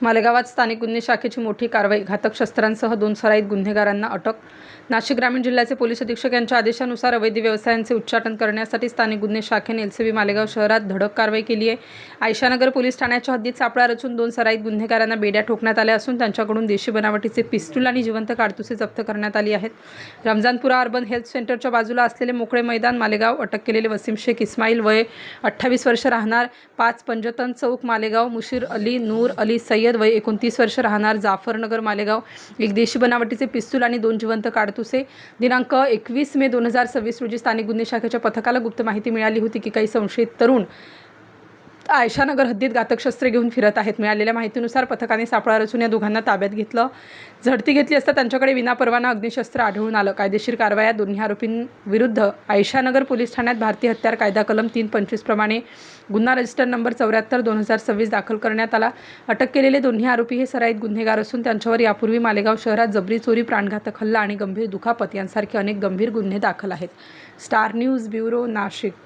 मालेगावात स्थानिक गुन्हे शाखेची मोठी कारवाई. घातक शस्त्रांसह 2 सराईत गुन्हेगारांना अटक. नाशिक ग्रामीण जिल्ह्याचे पोलीस अधीक्षक यांच्या आदेशानुसार अवैध व्यवसायांचे उच्चाटन करण्यासाठी स्थानिक गुन्हे शाखेने एलसीबी मालेगाव शहरात धडक कारवाई केली आहे. आयशानगर पोलीस ठाण्याच्या हद्दीत सापळा रचून 2 सराईत गुन्हेगारांना बेड्या ठोकण्यात आल्या असून त्यांच्याकडून देशी बनावटीचे पिस्तूल आणि जिवंत काडतुसे जप्त करण्यात आली आहेत. रमजानपुरा अर्बन हेल्थ सेंटरच्या बाजूला असलेले मोकळे मैदान मालेगाव. अटक केलेले वसीम शेख इस्माईल वय 28 वर्ष राहणार 5 पंजतन चौक मालेगाव. मुशीर अली नूर अली सय्यद वय 29 वर्ष राहणार जाफरनगर मालेगाव. एक देशी बनावटीचे पिस्तूल आणि 2 जिवंत काडतुसे. दिनांक 21 मे 2026 रोजी स्थानिक गुन्हे शाखेच्या पथकाला गुप्त माहिती मिळाली होती की काही संशयित तरुण आयशानगर हद्दीत घातक शस्त्रे घेऊन फिरत आहेत. मिळालेल्या माहितीनुसार पथकाने सापळा रचून या दोघांना ताब्यात घेतलं. झडती घेतली असता त्यांच्याकडे विनापरवाना अग्निशस्त्र आढळून आलं. कायदेशीर कारवाया. दोन्ही आरोपींविरुद्ध आयशानगर पोलीस ठाण्यात भारतीय हत्यार कायदा कलम 325 प्रमाणे गुन्हा रजिस्टर नंबर 74/2026 दाखल करण्यात आला. अटक केलेले दोन्ही आरोपी हे सराईत गुन्हेगार असून त्यांच्यावर यापूर्वी मालेगाव शहरात जबरी चोरी, प्राणघातक हल्ला आणि गंभीर दुखापत यांसारखे अनेक गंभीर गुन्हे दाखल आहेत. Star news bureau, Nashik.